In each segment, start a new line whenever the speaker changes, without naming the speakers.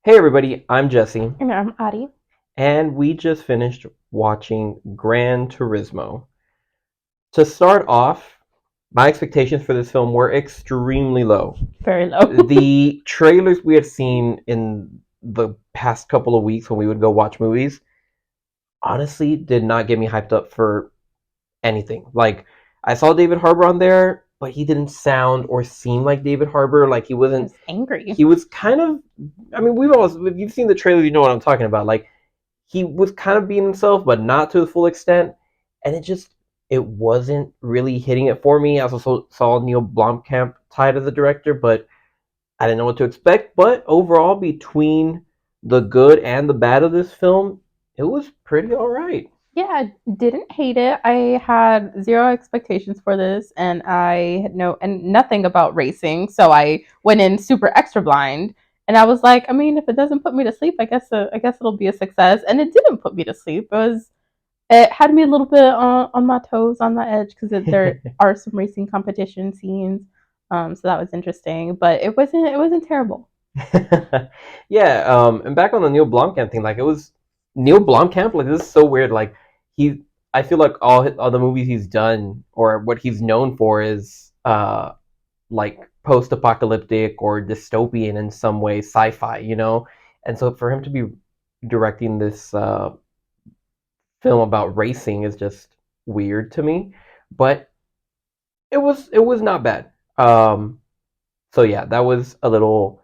Hey everybody, I'm Jesse,
And I'm Adi.
and we just finished watching Gran Turismo. To start off, my expectations for this film were extremely low.
Very low.
The trailers we had seen in the past couple of weeks when we would go watch movies honestly did not get me hyped up for anything. Like, I saw David Harbour on there, but he didn't sound or seem like David Harbour. Like, he wasn't.
It's angry.
He was kind of. I mean, if you've seen the trailer, you know what I'm talking about. Like, he was kind of being himself, but not to the full extent, and it wasn't really hitting it for me. I also saw Neil Blomkamp tied as the director, but I didn't know what to expect. But overall, between the good and the bad of this film, it was pretty all right.
Yeah, I didn't hate it. I had zero expectations for this, and I had nothing about racing, so I went in super extra blind. And I was like, I mean, if it doesn't put me to sleep, I guess it'll be a success. And it didn't put me to sleep. It had me a little bit on my toes, on my edge, because there are some racing competition scenes. So that was interesting, but it wasn't terrible.
Yeah, and back on the Neil Blomkamp thing, like it was Neil Blomkamp. Like this is so weird. Like he, I feel like all the movies he's done or what he's known for is like post-apocalyptic or dystopian in some way, sci-fi. And so for him to be directing this film about racing is just weird to me. But it was not bad. So yeah, that was a little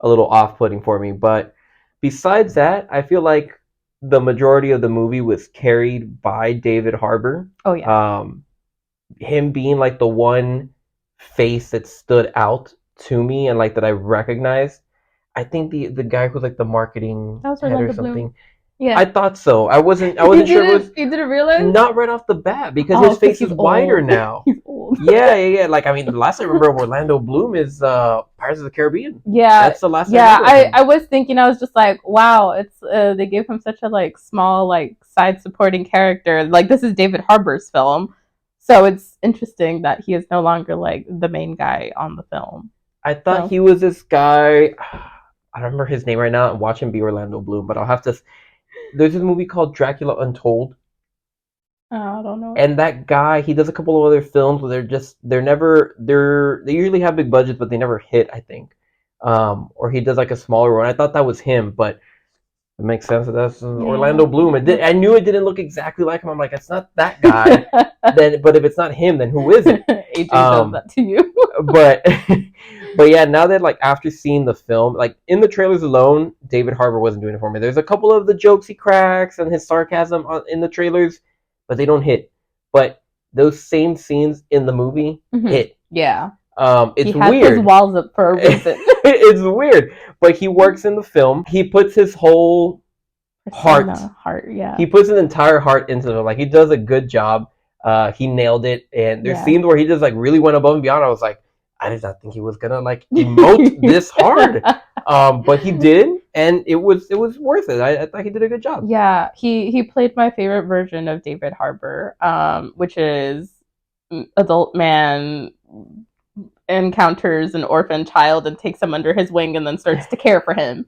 off-putting for me. But besides that, I feel like the majority of the movie was carried by David Harbour.
Oh yeah.
Him being like the one face that stood out to me and like that I recognized. I think the guy who's like the marketing
That was
head or
Orlando Bloom.
something. I
Yeah.
thought so. I
You
wasn't sure if it was
didn't you didn't realize?
not right off the bat because
Oh,
his
because
face is
he's
wider
old.
now.
He's old.
Yeah, yeah, yeah. Like I mean, the last I remember of Orlando Bloom is Pirates of the Caribbean.
Yeah.
That's the last I
Yeah,
remember of
I,
him.
I was thinking, I was just like, wow, it's they gave him such a like small like side supporting character. Like this is David Harbour's film. So it's interesting that he is no longer like the main guy on the film.
I thought
So
he was this guy. I don't remember his name right now. I'm watching be Orlando Bloom, but I'll have to. There's this movie called Dracula Untold,
I don't know.
and that guy he does a couple of other films where they usually have big budgets, but they never hit. I think, or he does like a smaller one. I thought that was him, but it makes sense that that's
Yeah.
Orlando Bloom. I knew it didn't look exactly like him. I'm like, it's not that guy. Then, but if it's not him, then who is it?
Aging does
Um,
that to you.
but but yeah, now that like after seeing the film, like in the trailers alone, David Harbour wasn't doing it for me. There's a couple of the jokes he cracks and his sarcasm in the trailers, but they don't hit. But those same scenes in the movie
Mm-hmm.
hit.
Yeah. He
It's
has his
weird.
walls up for a reason.
It's weird, but he works in the film. He puts his whole heart.
Persona, heart, yeah.
He puts an entire heart into it. Like he does a good job. He nailed it. And there's
Yeah.
scenes where he just like really went above and beyond. I was like, I did not think he was gonna like emote this hard. But he did, and it was worth it. I thought he did a good job.
Yeah, he played my favorite version of David Harbour, which is adult man encounters an orphan child and takes him under his wing and then starts to care for him.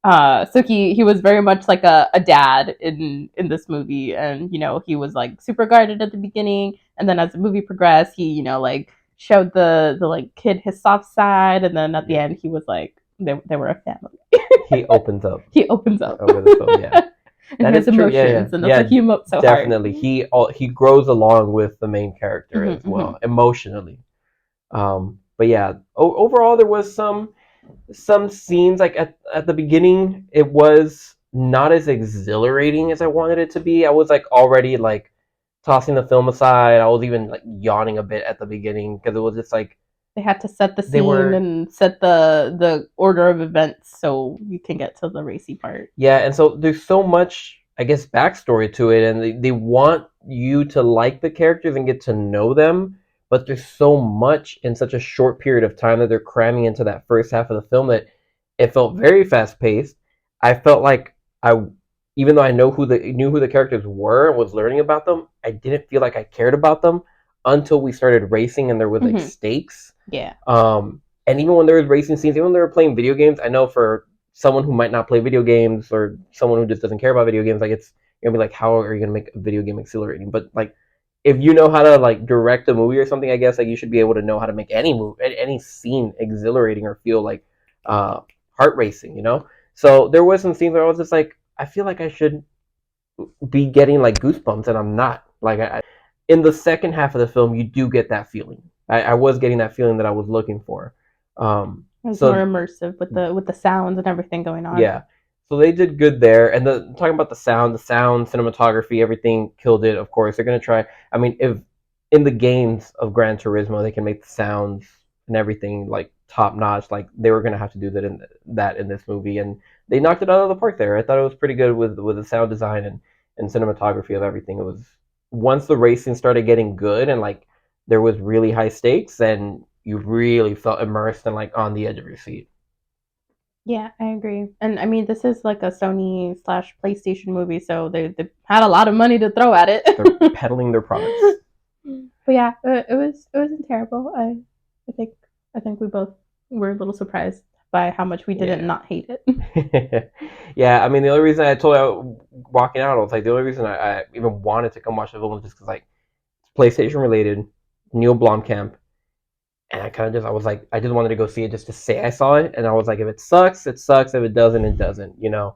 So he was very much like a dad in this movie, and he was like super guarded at the beginning, and then as the movie progressed, he like showed the like kid his soft side, and then at the end he was like they were a family.
He opens up
He opens up.
over the film. Yeah,
And
that
his
is true. Yeah, yeah,
emotions, and that's
yeah.
why he emotes so
Definitely,
hard.
he grows along with the main character
Mm-hmm,
as
mm-hmm.
well emotionally. But yeah, overall there was some scenes like at the beginning it was not as exhilarating as I wanted it to be. I was like already like tossing the film aside. I was even like yawning a bit at the beginning because it was just like
They had to set the
they
scene
were
and set the order of events so you can get to the racy part.
yeah, and so there's so much I guess backstory to it, and they want you to like the characters and get to know them, but there's so much in such a short period of time that they're cramming into that first half of the film that it felt very fast paced. I felt like I, even though I knew who the characters were and was learning about them, I didn't feel like I cared about them until we started racing and there was like
Mm-hmm.
stakes.
Yeah.
And even when there was racing scenes, even when they were playing video games, I know for someone who might not play video games or someone who just doesn't care about video games, like it's you're gonna be like, how are you gonna make a video game exhilarating? But like, if you know how to like direct a movie or something, I guess like you should be able to know how to make any movie, any scene exhilarating or feel like uh, heart racing, you know. So there was some scenes where I was just like, I feel like I should be getting like goosebumps, and I'm not. Like in the second half of the film, you do get that feeling. I was getting that feeling that I was looking for.
It was more
So
immersive with the sounds and everything going on.
yeah, so they did good there. And talking about the sound, cinematography, everything killed it. Of course, they're gonna try. I mean, if in the games of Gran Turismo they can make the sounds and everything like top notch, like they were gonna have to do that in this movie, and they knocked it out of the park there. I thought it was pretty good with the sound design and cinematography of everything. It was once the racing started getting good and like there was really high stakes, and you really felt immersed and like on the edge of your seat.
Yeah, I agree. And I mean, this is like a Sony slash PlayStation movie, so they had a lot of money to throw at
They're
it.
peddling their products.
But yeah, it wasn't terrible. I think I think we both were a little surprised by how much we didn't
Yeah.
not hate it.
Yeah, I mean, the only reason I told you walking out, I was like, the only reason I even wanted to come watch the film was just because, like, it's PlayStation related, Neil Blomkamp, and I kind of just, I was like, I just wanted to go see it just to say I saw it, and I was like, if it sucks, it sucks. If it doesn't, it doesn't, you know?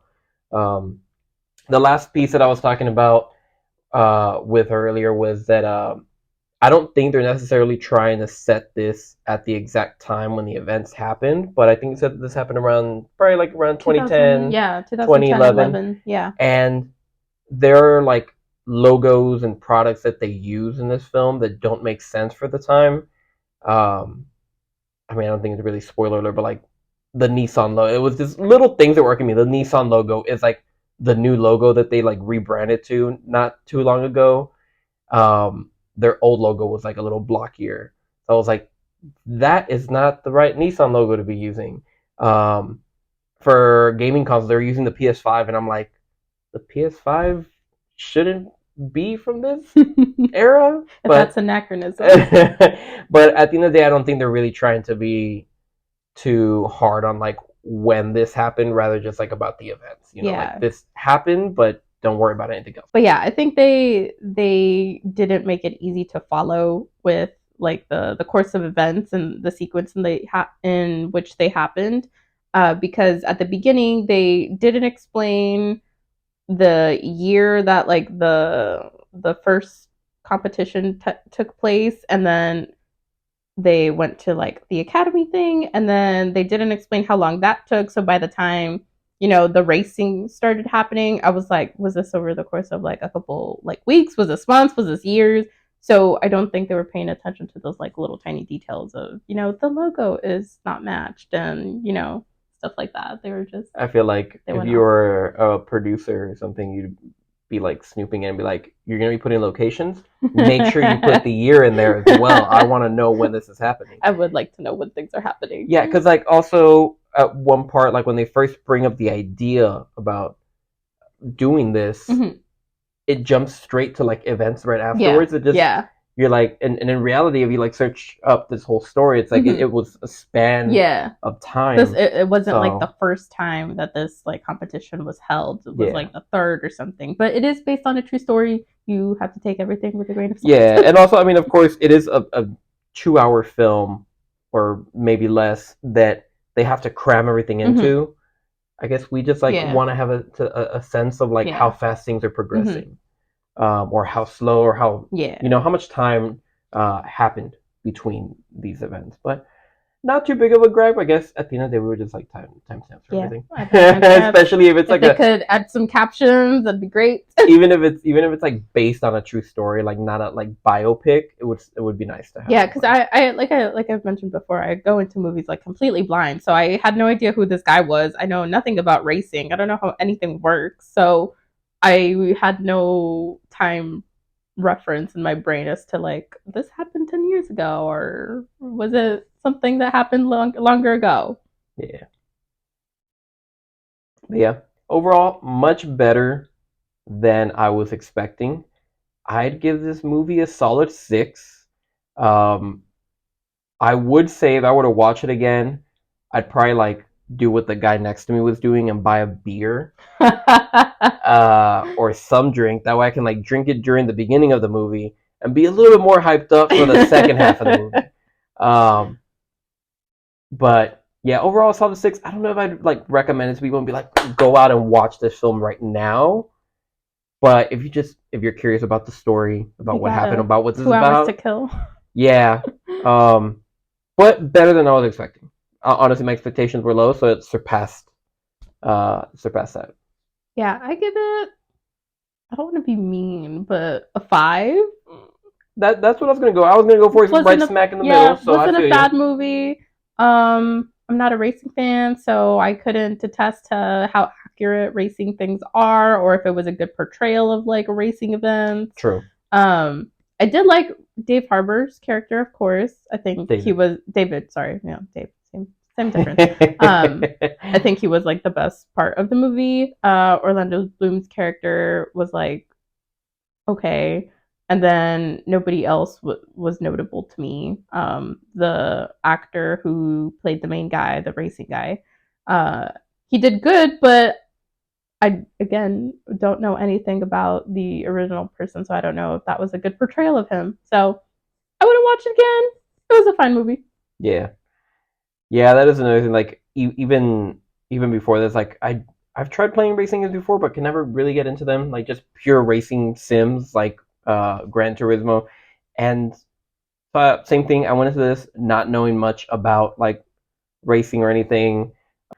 Um, the last piece that I was talking about with her earlier was that I don't think they're necessarily trying to set this at the exact time when the events happened, but I think that this happened around probably like around
2000,
2010,
yeah, 2010,
2011,
11, yeah.
and there are like logos and products that they use in this film that don't make sense for the time. Um, I mean, I don't think it's really spoiler alert, but like the Nissan logo, it was just little things that work in me. The Nissan logo is like the new logo that they like rebranded to not too long ago. Their old logo was like a little blockier. So I was like, that is not the right Nissan logo to be using. Um, for gaming consoles, they're using the PS5, and I'm like, the PS5 shouldn't be from this era,
That's
but
anachronism.
but at the end of the day, I don't think they're really trying to be too hard on like when this happened, rather just like about the events. You know, like
Yeah.
this happened, but don't worry about anything else.
But yeah, I think they didn't make it easy to follow with like the course of events and the sequence in which they happened, because at the beginning they didn't explain the year that like the first competition took place, and then they went to like the academy thing, and then they didn't explain how long that took. So by the time the racing started happening, I was like, was this over the course of like a couple like weeks? Was this months? Was this years? So I don't think they were paying attention to those like little tiny details of the logo is not matched, and stuff like that. They were just
I feel like
they
if
went
you
off.
were a producer or something, you'd be like snooping in and be like, "You're gonna be putting locations. Make sure you put the year in there as well. I want to know when this is happening."
I would like to know when things are happening.
Yeah, because like also at one part, like when they first bring up the idea about doing this,
Mhm.
it jumps straight to like events right
Yeah,
afterwards. It just
yeah.
you're like, and in reality, if you like search up this whole story, it's like
Mhm.
it was a span
Yeah.
of
This
time.
it wasn't like
So
the first time that this like competition was held. It was
yeah,
like the third or something. But it is based on a true story. You have to take everything with a grain of salt.
yeah, and also, I mean, of course, it is a 2 hour film or maybe less that they have to cram everything
Hmm.
into. I guess we just like
Yeah.
want to have a sense of like how
Yeah.
fast things are
Hmm.
progressing, or how slow, or how
Yeah.
how much time happened between these events. But not too big of a gripe, I guess. At the end of the day, we were just like timestamps for
Yeah.
everything,
I bet timestamps.
especially if it's
If
like
they
a
could add some captions, that'd be great.
even if it's like based on a true story, like not a like biopic. It would be nice to have
Yeah, because
more.
like I've mentioned before, I go into movies like completely blind, so I had no idea who this guy was. I know nothing about racing. I don't know how anything works, so I had no time reference in my brain as to like this happened 10 years ago, or was it something that happened longer ago.
Yeah, but yeah. Overall, much better than I was expecting. I'd give this movie a solid 6. Um, I would say if I were to watch it again, I'd probably like do what the guy next to me was doing and buy a beer or some drink. That way I can like drink it during the beginning of the movie and be a little bit more hyped up for the second half of the movie. Um, but yeah, overall, Solid Six. I don't know if I'd like recommend it to people and be like, go out and watch this film right now. But if you're curious about the story, about
You
what
got
happened, about what this is
2 hours to
about,
kill.
yeah. But better than I was expecting. Honestly, my expectations were low, so it surpassed that.
Yeah, I give it. I don't want to be mean, but a 5.
That's what I was gonna go. I was gonna go for it right
Wasn't a
smack in the middle.
Yeah,
So I
wasn't a
feel you.
bad movie. I'm not a racing fan, so I couldn't attest to how accurate racing things are, or if it was a good portrayal of like racing events.
True,
Um, I did like Dave Harbour's character, of course. I think he
David.
was David. Sorry, yeah, Dave. Same difference. I think he was like the best part of the movie. Orlando Bloom's character was like okay, and then nobody else was notable to me. The actor who played the main guy, the racing guy, uh, he did good, but I again don't know anything about the original person, so I don't know if that was a good portrayal of him. So I wouldn't watch it again. It was a fine movie.
Yeah, yeah. That is another thing. Like even before this, like I've tried playing racing games before, but can never really get into them. Like just pure racing sims, like Gran Turismo, and same thing. I went into this not knowing much about like racing or anything.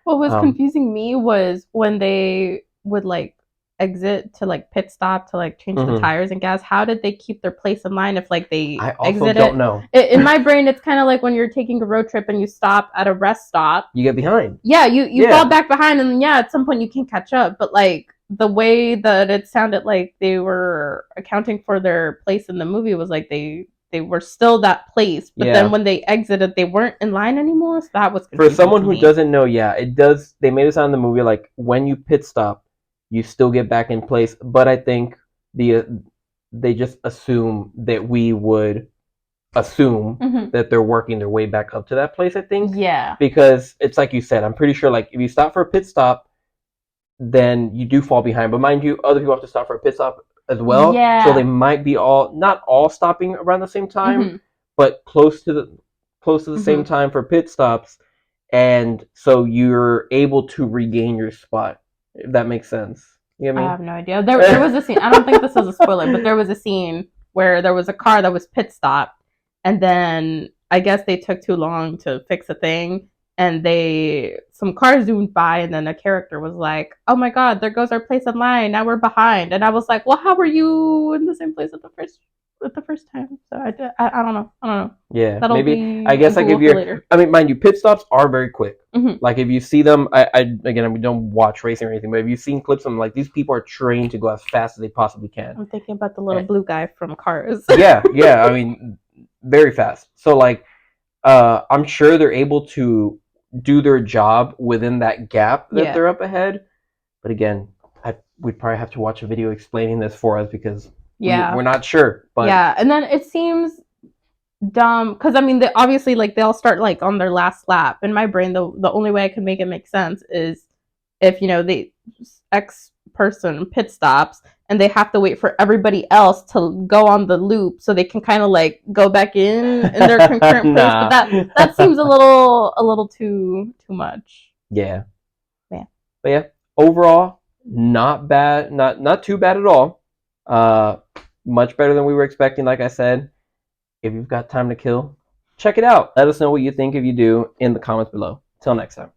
What was
Um,
confusing me was when they would like exit to like pit stop to like change the
mhm.
tires and gas. How did they keep their place in line if like they
I also
exit
don't
it?
know.
In my brain, it's kind of like when you're taking a road trip and you stop at a rest stop.
You get behind.
Yeah, you fall
Yeah,
back behind, and yeah, at some point you can catch up. But like the way that it sounded like they were accounting for their place in the movie was like they were still that place, but then
yeah.
when they exited, they weren't in line anymore. So that was
For
confusing
someone
to
who
me.
doesn't know, yeah, it does. They made it sound in the movie like when you pit stop, you still get back in place. But I think they just assume that we would assume
Mm-hmm.
that they're working their way back up to that place. I think
Yeah.
because it's like you said. I'm pretty sure like if you stop for a pit stop, then you do fall behind. But mind you, other people have to stop for a pit stop as well. So they
Yeah.
might be all not all stopping around the same time,
Mm-hmm.
but close to the same
Mm-hmm.
time for pit stops, and so you're able to regain your spot. If that makes sense. You
I
know
have no idea. There was a scene. I don't think this is a spoiler, but there was a scene where there was a car that was pit stopped, and then I guess they took too long to fix a thing, and they some cars zoomed by, and then a character was like, "Oh my god, there goes our place in line. Now we're behind." And I was like, "Well, how were you in the same place at the first time?" So I don't know. I don't know.
Yeah,
That'll
maybe. I
be a
guess like if
Google for
you're,
later.
I mean, mind you, pit stops are very quick.
Mm-hmm.
Like if you see them, I again, we don't watch racing or anything, but if you've seen clips of them, like these people are trained to go as fast as they possibly can.
I'm thinking about the little
And
blue guy from Cars.
yeah, yeah. I mean, very fast. So like, I'm sure they're able to do their job within that gap that
Yeah.
they're up ahead. But again, we'd probably have to watch a video explaining this for us because
Yeah.
we're not sure. But
Yeah, and then it seems dumb because I mean, they obviously like they'll start like on their last lap. In my brain, the only way I can make it make sense is if the X person pit stops and they have to wait for everybody else to go on the loop so they can kind of like go back in their concurrent place. But
nah.
that seems a little too much.
Yeah.
Yeah.
But yeah, overall, not bad. Not too bad at all. Uh, much better than we were expecting. Like I said, if you've got time to kill, check it out. Let us know what you think if you do in the comments below. Till next time.